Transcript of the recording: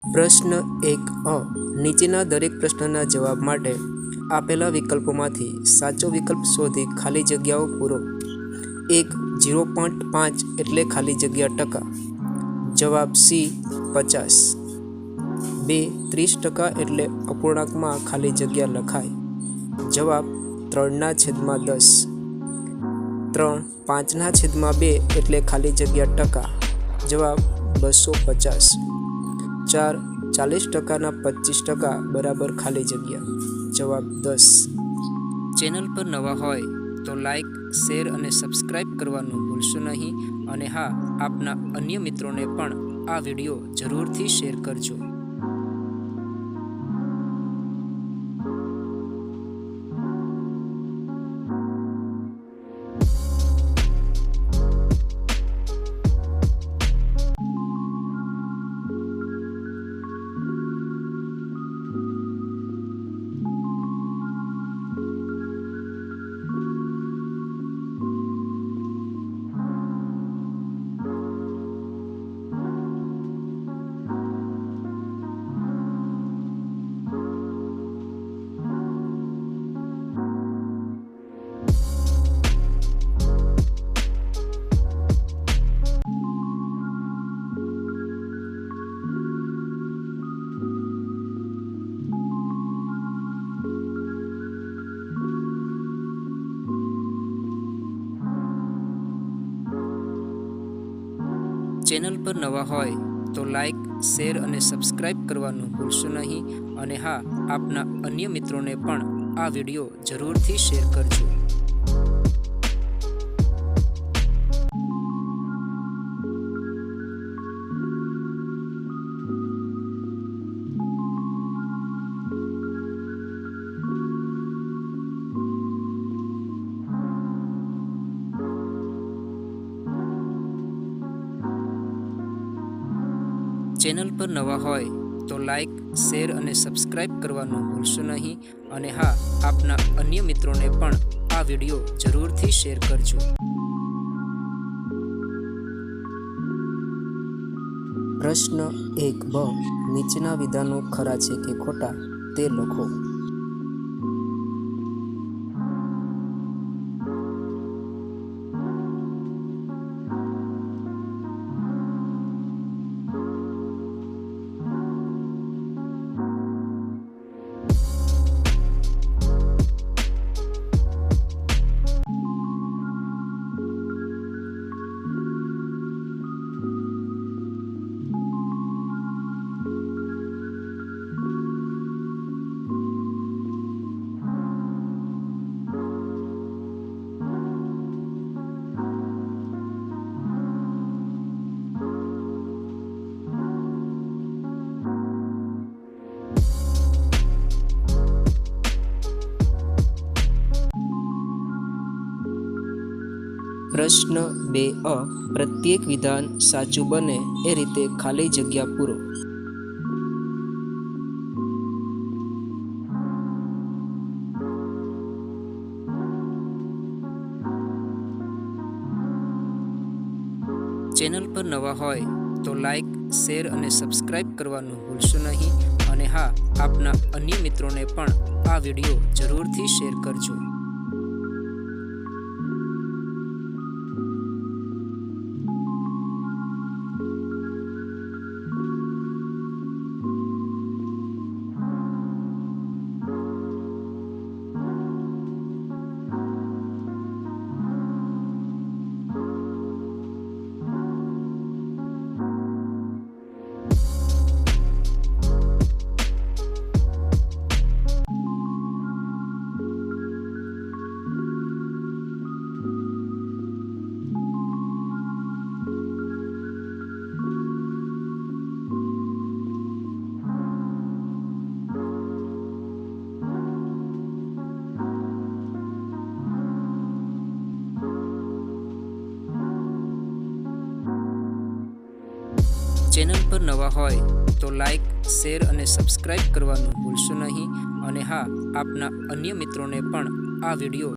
પ્રશ્ન 1 નીચેના દરેક પ્રશ્નના જવાબ માટે આપેલા વિકલ્પોમાંથી સાચો વિકલ્પ શોધી ખાલી જગ્યાઓ પૂરો. 1. 0.5 એટલે ખાલી જગ્યા ટકા. જવાબ સી 50. 2. 30% એટલે અપૂર્ણાંકમાં ખાલી જગ્યા લખાય. જવાબ 3/10. 3. 5/2 એટલે ખાલી જગ્યા ટકા. જવાબ 250. 4. 40%ના 25% બરાબર ખાલી જગ્યા. જવાબ 10. ચેનલ પર નવા હોય તો લાઈક, શેર અને સબસ્ક્રાઈબ કરવાનું ભૂલશો નહીં. અને હા, આપના અન્ય મિત્રોને પણ આ વિડીયો જરૂરથી શેર કરજો. ચેનલ પર નવા હોય તો લાઈક, શેર અને સબસ્ક્રાઈબ કરવાનું ભૂલશો નહીં. અને હા, આપના અન્ય મિત્રોને પણ આ વિડીયો જરૂરથી શેર કરજો. ચેનલ પર નવા હોય તો લાઈક, શેર અને સબસ્ક્રાઈબ કરવાનું ભૂલશો નહીં. અને હા, આપના અન્ય મિત્રોને પણ આ વિડીયો જરૂરથી શેર કરજો. પ્રશ્ન 1 નીચેના વિધાનો ખરા છે કે ખોટા તે લખો. પ્રશ્ન 2 પ્રત્યેક વિધાન સાચું બને એ રીતે ખાલી જગ્યા પૂરો. ચેનલ પર નવા હોય તો લાઈક, શેર અને સબસ્ક્રાઈબ કરવાનું ભૂલશો નહીં. અને હા, આપના અન્ય મિત્રોને પણ આ વિડીયો જરૂરથી શેર કરજો. ચેનલ પર નવા હોય તો લાઈક, શેર અને સબસ્ક્રાઈબ કરવાનું ભૂલશો નહીં. અને હા, આપના અન્ય મિત્રોને પણ આ વિડીયો